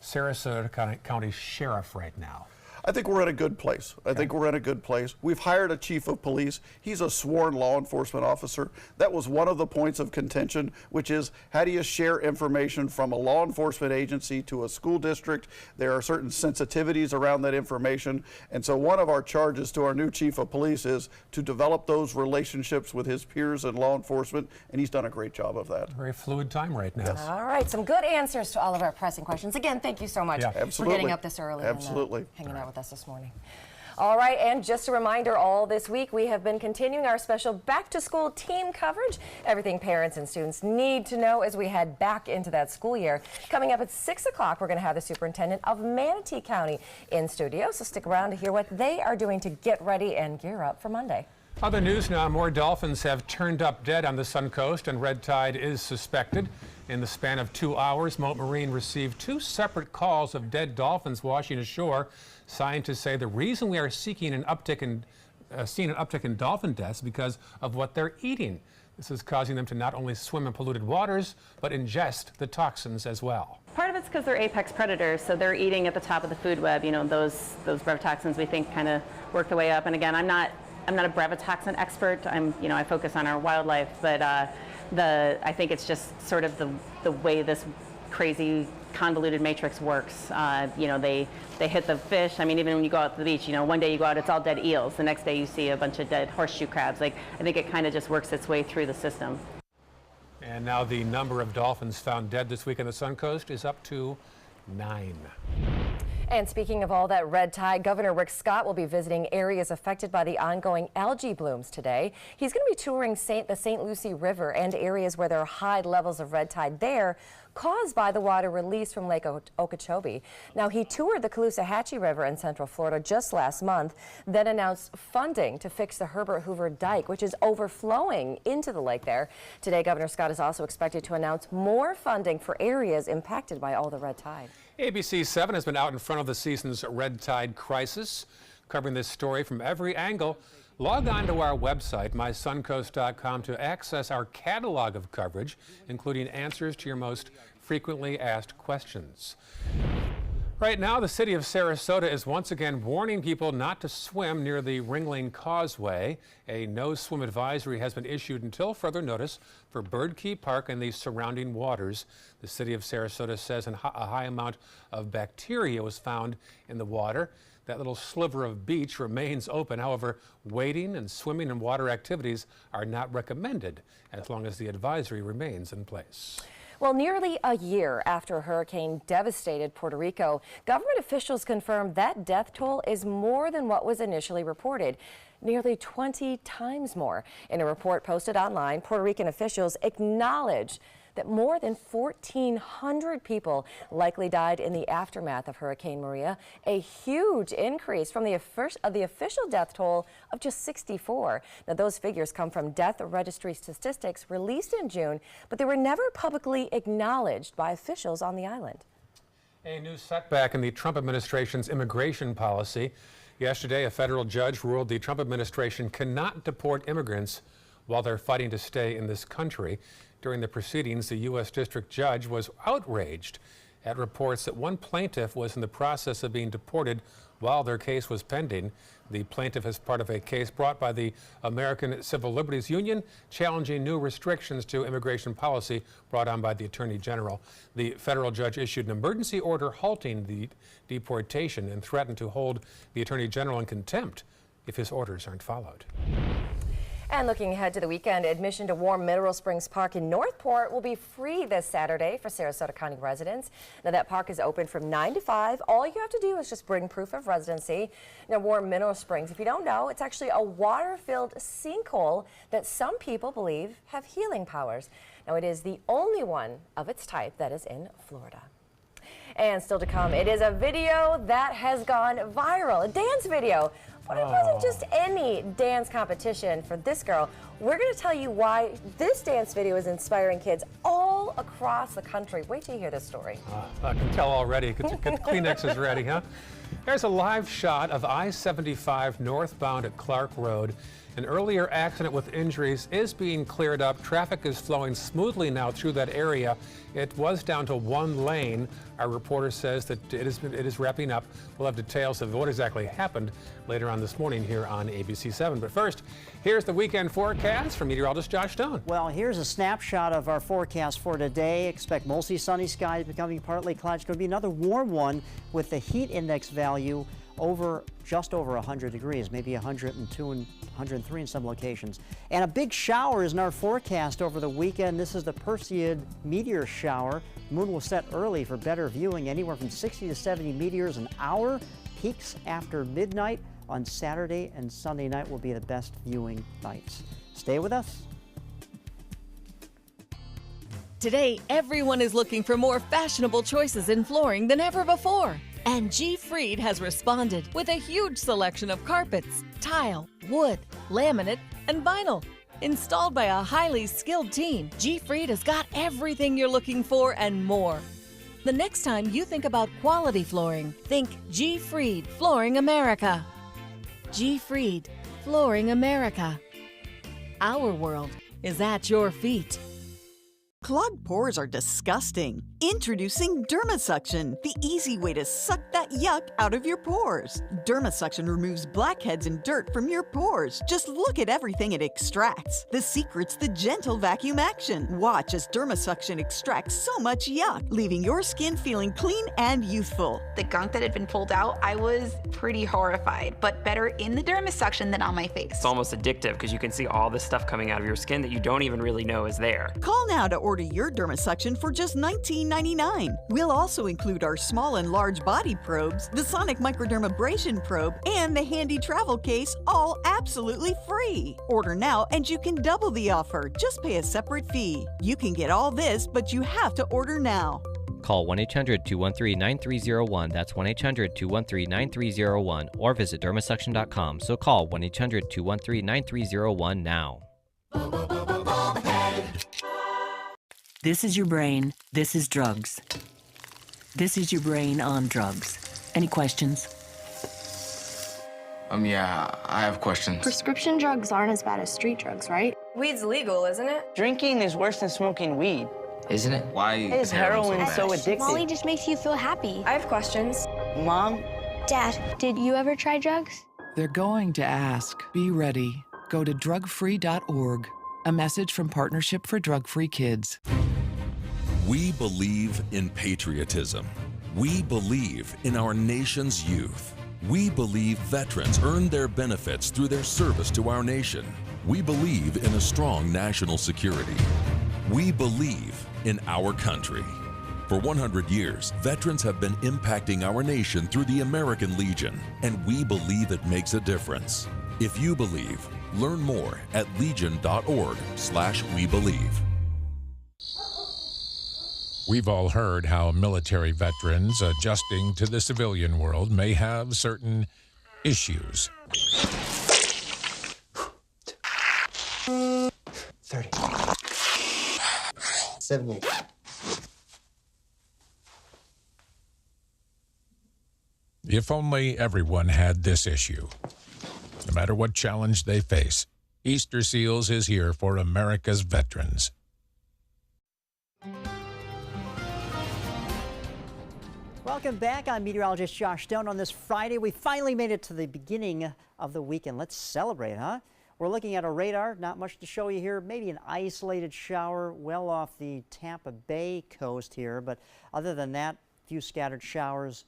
S2: Sarasota County Sheriff right now?
S6: I think we're in a good place. I think we're in a good place. We've hired a chief of police. He's a sworn law enforcement officer. That was one of the points of contention, which is how do you share information from a law enforcement agency to a school district? There are certain sensitivities around that information. And so one of our charges to our new chief of police is to develop those relationships with his peers in law enforcement, and he's done a great job of that.
S2: Very fluid time right now.
S3: All right, some good answers to all of our pressing questions. Again, thank you so much for getting up this early and hanging out with us this morning. All right, and just a reminder, all this week we have been continuing our special back-to-school team coverage. Everything parents and students need to know as we head back into that school year. Coming up at 6 o'clock, we're going to have the superintendent of Manatee County in studio, so stick around to hear what they are doing to get ready and gear up for Monday.
S2: Other news now, more dolphins have turned up dead on the Suncoast, and red tide is suspected. In the span of 2 hours, Mote Marine received 2 separate calls of dead dolphins washing ashore. Scientists say the reason we are seeing an uptick in dolphin deaths because of what they're eating. This is causing them to not only swim in polluted waters, but ingest the toxins as well.
S8: Part of it's because they're apex predators, so they're eating at the top of the food web. You know, those brevetoxins we think kind of work their way up. And again, I'm not a brevetoxin expert. I focus on our wildlife, but I think it's just sort of the way this crazy convoluted matrix works. They hit the fish. I mean, even when you go out to the beach, one day you go out, it's all dead eels. The next day you see a bunch of dead horseshoe crabs. I think it kind of just works its way through the system.
S2: And now the number of dolphins found dead this week on the Suncoast is up to 9.
S3: And speaking of all that red tide, Governor Rick Scott will be visiting areas affected by the ongoing algae blooms today. He's going to be touring the St. Lucie River and areas where there are high levels of red tide there, caused by the water released from Lake Okeechobee. Now, he toured the Caloosahatchee River in Central Florida just last month, then announced funding to fix the Herbert Hoover Dike, which is overflowing into the lake there. Today, Governor Scott is also expected to announce more funding for areas impacted by all the red tide.
S2: ABC 7 has been out in front of the season's red tide crisis, covering this story from every angle. Log on to our website, mysuncoast.com, to access our catalog of coverage, including answers to your most frequently asked questions. Right now, the city of Sarasota is once again warning people not to swim near the Ringling Causeway. A no-swim advisory has been issued until further notice for Bird Key Park and the surrounding waters. The city of Sarasota says a high amount of bacteria was found in the water. That little sliver of beach remains open. However, wading and swimming and water activities are not recommended as long as the advisory remains in place.
S3: Well, nearly a year after a hurricane devastated Puerto Rico, government officials confirmed that death toll is more than what was initially reported. Nearly 20 times more. In a report posted online, Puerto Rican officials acknowledged that more than 1,400 people likely died in the aftermath of Hurricane Maria, a huge increase from the official death toll of just 64. Now, those figures come from death registry statistics released in June, but they were never publicly acknowledged by officials on the island.
S2: A new setback in the Trump administration's immigration policy. Yesterday, a federal judge ruled the Trump administration cannot deport immigrants while they're fighting to stay in this country. During the proceedings, the U.S. District Judge was outraged at reports that one plaintiff was in the process of being deported while their case was pending. The plaintiff is part of a case brought by the American Civil Liberties Union challenging new restrictions to immigration policy brought on by the Attorney General. The federal judge issued an emergency order halting the deportation and threatened to hold the Attorney General in contempt if his orders aren't followed.
S3: And looking ahead to the weekend, admission to Warm Mineral Springs Park in Northport will be free this Saturday for Sarasota County residents. Now, that park is open from 9 to 5. All you have to do is just bring proof of residency. Now, Warm Mineral Springs, if you don't know, it's actually a water-filled sinkhole that some people believe have healing powers. Now, it is the only one of its type that is in Florida. And still to come, it is a video that has gone viral, a dance video. But it wasn't just any dance competition for this girl. We're going to tell you why this dance video is inspiring kids all across the country. Wait till you hear this story.
S2: I can tell already. Get the Kleenex is ready, huh? There's a live shot of I-75 northbound at Clark Road. An earlier accident with injuries is being cleared up. Traffic is flowing smoothly now through that area. It was down to one lane. Our reporter says that it is wrapping up. We'll have details of what exactly happened later on this morning here on ABC 7. But first, here's the weekend forecast from meteorologist Josh Stone.
S4: Well, here's a snapshot of our forecast for today. Expect mostly sunny skies becoming partly cloudy. It's going to be another warm one with the heat index value just over 100 degrees, maybe 102 and 103 in some locations. And a big shower is in our forecast over the weekend. This is the Perseid meteor shower. The moon will set early for better viewing, anywhere from 60 to 70 meteors an hour. Peaks after midnight on Saturday and Sunday night will be the best viewing nights. Stay with us.
S10: Today, everyone is looking for more fashionable choices in flooring than ever before. And G. Fried has responded with a huge selection of carpets, tile, wood, laminate, and vinyl. Installed by a highly skilled team, G. Fried has got everything you're looking for and more. The next time you think about quality flooring, think G. Fried Flooring America. G. Fried Flooring America. Our world is at your feet.
S11: Clogged pores are disgusting. Introducing DermaSuction, the easy way to suck that yuck out of your pores. DermaSuction removes blackheads and dirt from your pores. Just look at everything it extracts. The secret's the gentle vacuum action. Watch as DermaSuction extracts so much yuck, leaving your skin feeling clean and youthful.
S12: The gunk that had been pulled out, I was pretty horrified, but better in the DermaSuction than on my face.
S20: It's almost addictive because you can see all this stuff coming out of your skin that you don't even really know is there.
S11: Call now to order your DermaSuction for just $19.99. We'll also include our small and large body probes, the Sonic Microdermabrasion probe, and the handy travel case, all absolutely free. Order now and you can double the offer. Just pay a separate fee. You can get all this, but you have to order now.
S21: Call 1-800-213-9301. That's 1-800-213-9301. Or visit dermasuction.com. So call 1-800-213-9301 now.
S22: This is your brain. This is drugs. This is your brain on drugs. Any questions?
S23: Yeah, I have questions.
S24: Prescription drugs aren't as bad as street drugs, right?
S25: Weed's legal, isn't it?
S26: Drinking is worse than smoking weed.
S23: Isn't it? Why
S26: is heroin so addictive?
S24: Molly just makes you feel happy.
S25: I have questions.
S26: Mom?
S24: Dad, did you ever try drugs?
S27: They're going to ask. Be ready. Go to drugfree.org. A message from Partnership for Drug-Free Kids.
S29: We believe in patriotism. We believe in our nation's youth. We believe veterans earn their benefits through their service to our nation. We believe in a strong national security. We believe in our country. For 100 years, veterans have been impacting our nation through the American Legion, and we believe it makes a difference. If you believe, learn more at legion.org/webelieve.
S25: We've all heard how military veterans adjusting to the civilian world may have certain issues.
S26: 30. 78.
S25: If only everyone had this issue. No matter what challenge they face, Easter Seals is here for America's veterans.
S4: Welcome back. I'm meteorologist Josh Stone. On this Friday, we finally made it to the beginning of the weekend. Let's celebrate, huh? We're looking at a radar. Not much to show you here. Maybe an isolated shower well off the Tampa Bay coast here. But other than that, a few scattered showers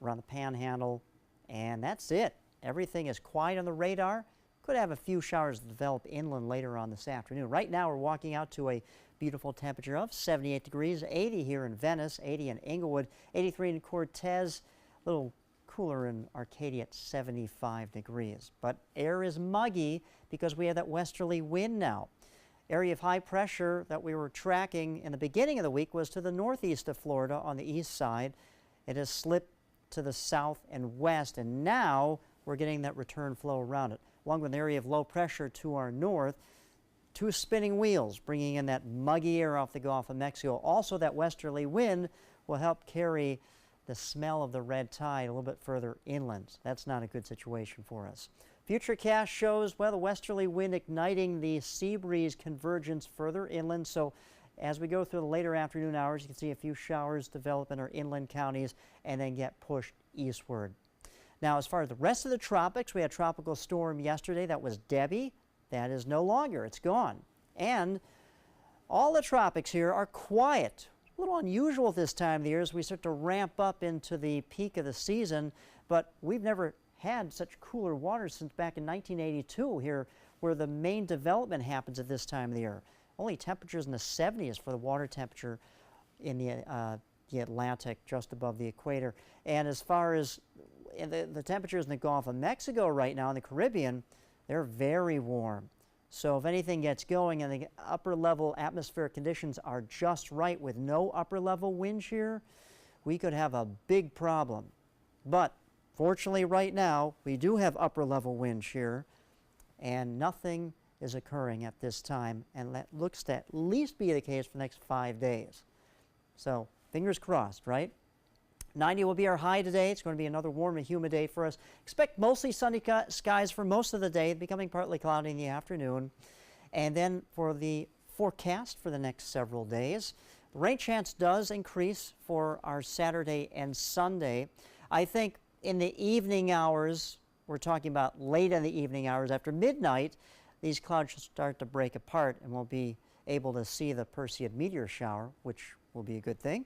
S4: around the Panhandle. And that's it. Everything is quiet on the radar. Could have a few showers develop inland later on this afternoon. Right now we're walking out to a beautiful temperature of 78 degrees, 80 here in Venice, 80 in Inglewood, 83 in Cortez, a little cooler in Arcadia at 75 degrees. But air is muggy because we have that westerly wind now. Area of high pressure that we were tracking in the beginning of the week was to the northeast of Florida on the east side. It has slipped to the south and west, and now we're getting that return flow around it. Along with an area of low pressure to our north, two spinning wheels bringing in that muggy air off the Gulf of Mexico. Also, that westerly wind will help carry the smell of the red tide a little bit further inland. That's not a good situation for us. Futurecast shows, well, the westerly wind igniting the sea breeze convergence further inland. So as we go through the later afternoon hours, you can see a few showers develop in our inland counties and then get pushed eastward. Now, as far as the rest of the tropics, we had a tropical storm yesterday. That was Debbie. That is no longer. It's gone. And all the tropics here are quiet. A little unusual this time of the year as we start to ramp up into the peak of the season, but we've never had such cooler water since back in 1982 here, where the main development happens at this time of the year. Only temperatures in the 70s for the water temperature in the Atlantic, just above the equator. And as far as the temperatures in the Gulf of Mexico right now in the Caribbean, they're very warm. So if anything gets going and the upper level atmospheric conditions are just right with no upper level wind shear, we could have a big problem. But fortunately right now, we do have upper level wind shear and nothing is occurring at this time, and that looks to at least be the case for the next 5 days. So fingers crossed, right? 90 will be our high today. It's going to be another warm and humid day for us. Expect mostly sunny skies for most of the day, becoming partly cloudy in the afternoon. And then for the forecast for the next several days, the rain chance does increase for our Saturday and Sunday. I think in the evening hours, we're talking about late in the evening hours after midnight, these clouds should start to break apart and we'll be able to see the Perseid meteor shower, which will be a good thing.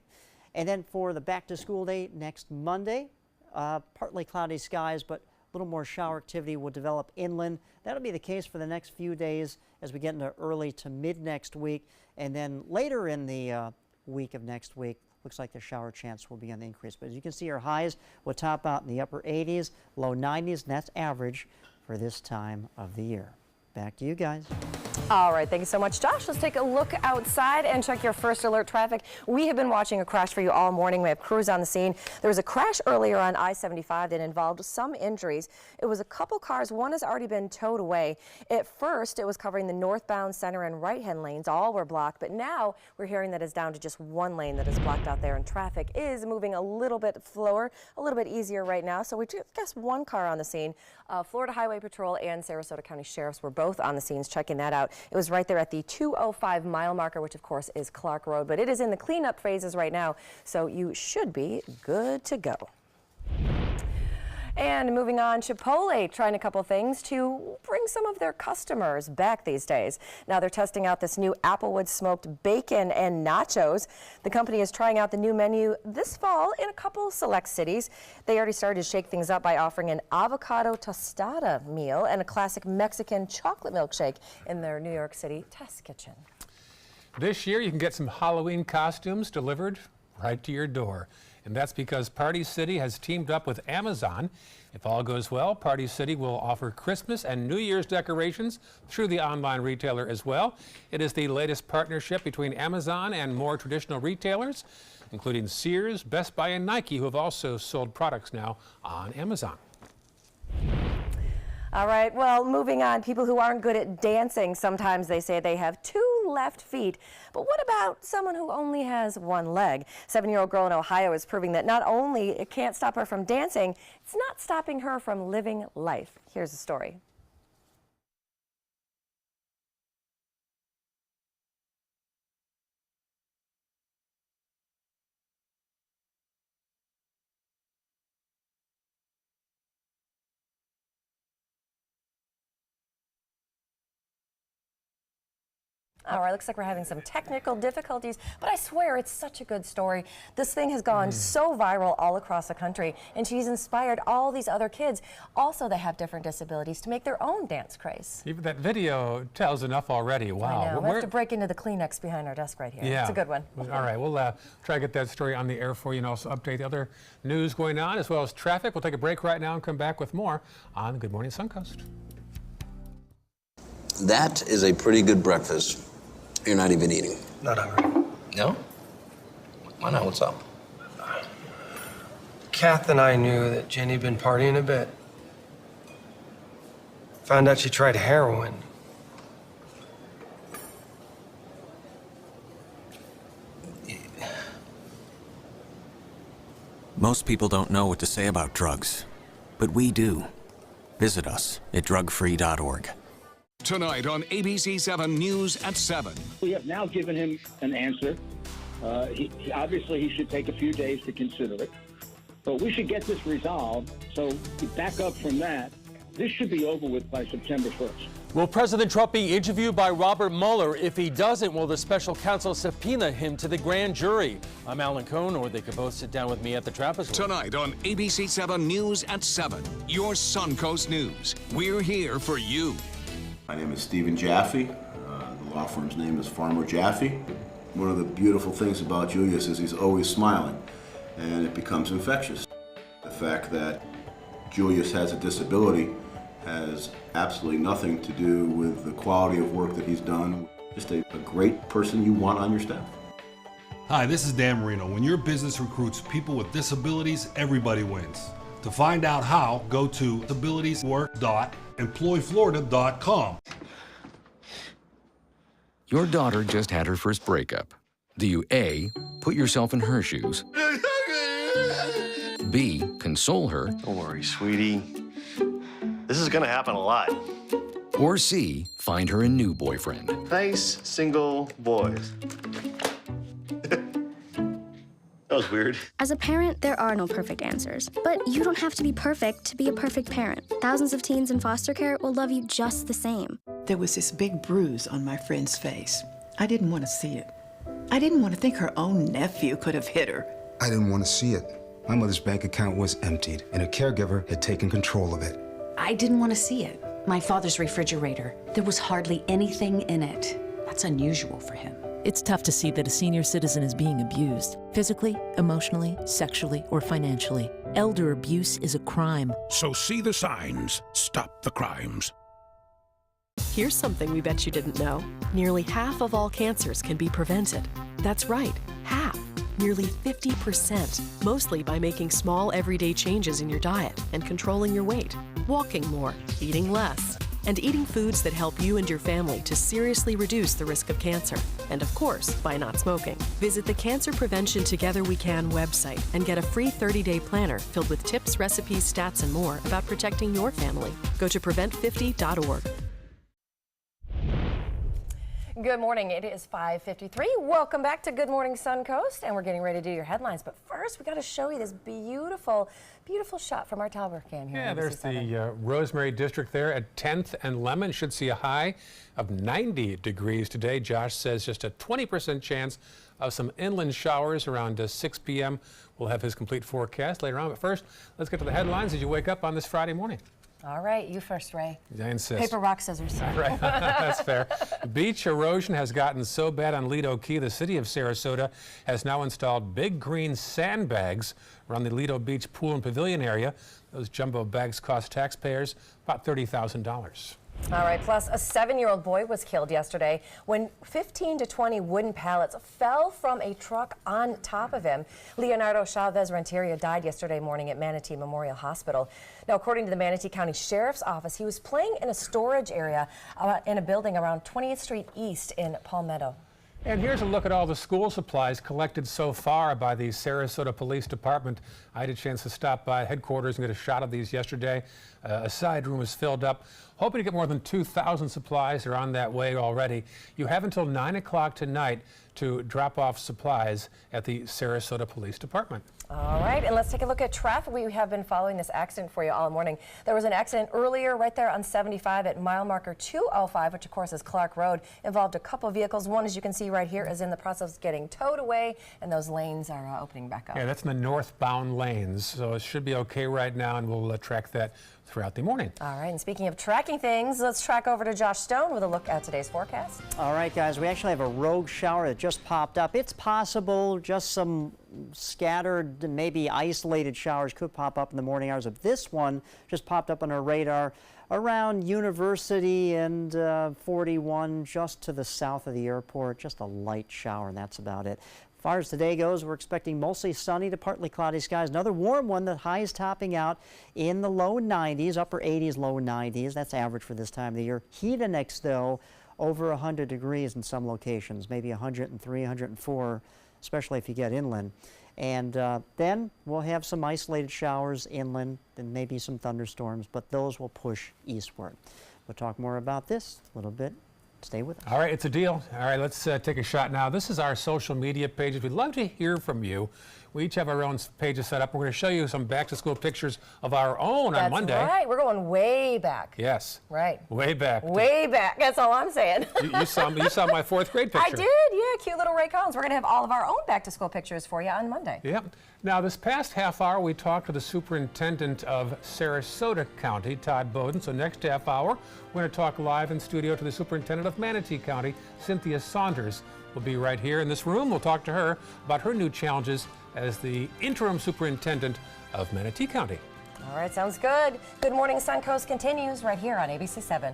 S4: And then for the back-to-school day next Monday, partly cloudy skies, but a little more shower activity will develop inland. That'll be the case for the next few days as we get into early to mid next week. And then later in the week of next week, looks like the shower chance will be on the increase. But as you can see, our highs will top out in the upper 80s, low 90s, and that's average for this time of the year. Back to you guys.
S3: All right, thank you so much, Josh. Let's take a look outside and check your first alert traffic. We have been watching a crash for you all morning. We have crews on the scene. There was a crash earlier on I-75 that involved some injuries. It was a couple cars. One has already been towed away. At first, it was covering the northbound, center, and right-hand lanes. All were blocked, but now we're hearing that it's down to just one lane that is blocked out there, and traffic is moving a little bit slower, a little bit easier right now. So we just guess one car on the scene. Florida Highway Patrol and Sarasota County Sheriffs were both on the scenes checking that out. It was right there at the 205 mile marker, which of course is Clark Road, but it is in the cleanup phases right now, so you should be good to go. And moving on, Chipotle trying a couple things to bring some of their customers back these days. Now they're testing out this new Applewood smoked bacon and nachos. The company is trying out the new menu this fall in a couple select cities. They already started to shake things up by offering an avocado tostada meal and a classic Mexican chocolate milkshake in their New York City test kitchen.
S2: This year you can get some Halloween costumes delivered right to your door. And that's because Party City has teamed up with Amazon. If all goes well, Party City will offer Christmas and New Year's decorations through the online retailer as well. It is the latest partnership between Amazon and more traditional retailers, including Sears, Best Buy, and Nike, who have also sold products now on Amazon.
S3: All right, well, moving on, people who aren't good at dancing, sometimes they say they have two left feet. But what about someone who only has one leg? 7-year-old girl in Ohio is proving that not only it can't stop her from dancing, it's not stopping her from living life. Here's the story. All right, looks like we're having some technical difficulties, but I swear it's such a good story. This thing has gone so viral all across the country, and she's inspired all these other kids, also that have different disabilities, to make their own dance craze.
S2: Even that video tells enough already. Wow.
S3: I know. We'll have to break into the Kleenex behind our desk right here.
S2: Yeah.
S3: It's a good one.
S2: All right, we'll try to get that story on the air for you and also update the other news going on as well as traffic. We'll take a break right now and come back with more on Good Morning Suncoast.
S7: That is a pretty good breakfast. You're not even eating.
S9: Not hungry.
S7: No? Why not? What's up?
S9: Kath and I knew that Jenny'd been partying a bit. Found out she tried heroin.
S13: Most people don't know what to say about drugs, but we do. Visit us at drugfree.org.
S31: Tonight on ABC 7 News at 7.
S14: We have now given him an answer. Obviously, he should take a few days to consider it. But we should get this resolved. So back up from that. This should be over with by September 1st.
S15: Will President Trump be interviewed by Robert Mueller? If he doesn't, will the special counsel subpoena him to the grand jury? I'm Alan Cohn, or they could both sit down with me at the trapezoid.
S31: Tonight on ABC 7 News at 7. Your Suncoast News. We're here for you.
S16: My name is Stephen Jaffe. The law firm's name is Farmer Jaffe. One of the beautiful things about Julius is he's always smiling, and it becomes infectious. The fact that Julius has a disability has absolutely nothing to do with the quality of work that he's done. Just a great person you want on your staff.
S17: Hi, this is Dan Marino. When your business recruits people with disabilities, everybody wins. To find out how, go to disabilitieswork.employflorida.com.
S18: Your daughter just had her first breakup. Do you A, put yourself in her shoes? B, console her?
S19: Don't worry, sweetie. This is gonna happen a lot.
S18: Or C, find her a new boyfriend?
S19: Nice, single boys. That was weird.
S24: As a parent, there are no perfect answers. But you don't have to be perfect to be a perfect parent. Thousands of teens in foster care will love you just the same.
S28: There was this big bruise on my friend's face. I didn't want to see it. I didn't want to think her own nephew could have hit her.
S30: I didn't want to see it. My mother's bank account was emptied, and a caregiver had taken control of it.
S32: I didn't want to see it. My father's refrigerator, there was hardly anything in it. That's unusual for him.
S33: It's tough to see that a senior citizen is being abused, physically, emotionally, sexually, or financially. Elder abuse is a crime.
S34: So see the signs. Stop the crimes.
S35: Here's something we bet you didn't know. Nearly half of all cancers can be prevented. That's right, half. Nearly 50%, mostly by making small everyday changes in your diet and controlling your weight, walking more, eating less, and eating foods that help you and your family to seriously reduce the risk of cancer. And of course, by not smoking. Visit the Cancer Prevention Together We Can website and get a free 30-day planner filled with tips, recipes, stats, and more about protecting your family. Go to prevent50.org.
S3: Good morning. It is 5:53. Welcome back to Good Morning Suncoast, and we're getting ready to do your headlines. But first, we got to show you this beautiful, beautiful shot from our Talbot cam here.
S2: Yeah, there's the Rosemary District there at 10th and Lemon. Should see a high of 90 degrees today. Josh says just a 20% chance of some inland showers around 6 p.m. We'll have his complete forecast later on. But first, let's get to the headlines as you wake up on this Friday morning.
S3: All right, you first, Ray.
S2: I insist.
S3: Paper, rock, scissors.
S2: Right, that's fair. Beach erosion has gotten so bad on Lido Key, the city of Sarasota has now installed big green sandbags around the Lido Beach pool and pavilion area. Those jumbo bags cost taxpayers about $30,000.
S3: All right, plus a 7-year-old boy was killed yesterday when 15 to 20 wooden pallets fell from a truck on top of him. Leonardo Chavez Renteria died yesterday morning at Manatee Memorial Hospital. Now, according to the Manatee County Sheriff's Office, he was playing in a storage area in a building around 20th Street East in Palmetto.
S2: And here's a look at all the school supplies collected so far by the Sarasota Police Department. I had a chance to stop by headquarters and get a shot of these yesterday. A side room was filled up. Hoping to get more than 2,000 supplies. They're on that way already. You have until 9 o'clock tonight to drop off supplies at the Sarasota Police Department.
S3: All right, and let's take a look at traffic. We have been following this accident for you all morning. There was an accident earlier right there on 75 at mile marker 205, which of course is Clark Road. Involved a couple vehicles. One, as you can see right here, is in the process of getting towed away, and those lanes are opening back up.
S2: Yeah, that's in the northbound lanes, so it should be okay right now, and we'll track that throughout the morning.
S3: All right, and speaking of tracking things, let's track over to Josh Stone with a look at today's forecast.
S4: All right, guys, we actually have a rogue shower that just popped up. It's possible just some scattered, maybe isolated showers could pop up in the morning hours. Of this one just popped up on our radar around University and 41, just to the south of the airport. Just a light shower, and that's about it. As far as today goes, we're expecting mostly sunny to partly cloudy skies. Another warm one, the highs topping out in the low 90s, upper 80s, low 90s. That's average for this time of the year. Heat index, though, over 100 degrees in some locations, maybe 103, 104, especially if you get inland. And then we'll have some isolated showers inland and maybe some thunderstorms, but those will push eastward. We'll talk more about this a little bit. Stay with us.
S2: All right, it's a deal. All right, let's take a shot now. This is our social media pages. We'd love to hear from you. We each have our own pages set up. We're going to show you some back-to-school pictures of our own on Monday.
S3: That's right. We're going way back.
S2: Yes.
S3: Right.
S2: Way back.
S3: Way back. That's all I'm saying.
S2: You saw my fourth grade picture.
S3: I did. Yeah, cute little Ray Collins. We're going to have all of our own back-to-school pictures for you on Monday.
S2: Yep. Now, this past half hour, we talked to the superintendent of Sarasota County, Todd Bowden. So next half hour, we're going to talk live in studio to the superintendent of Manatee County, Cynthia Saunders. Will be right here in this room. We'll talk to her about her new challenges as the interim superintendent of Manatee County.
S3: All right, sounds good. Good Morning Suncoast continues right here on ABC 7.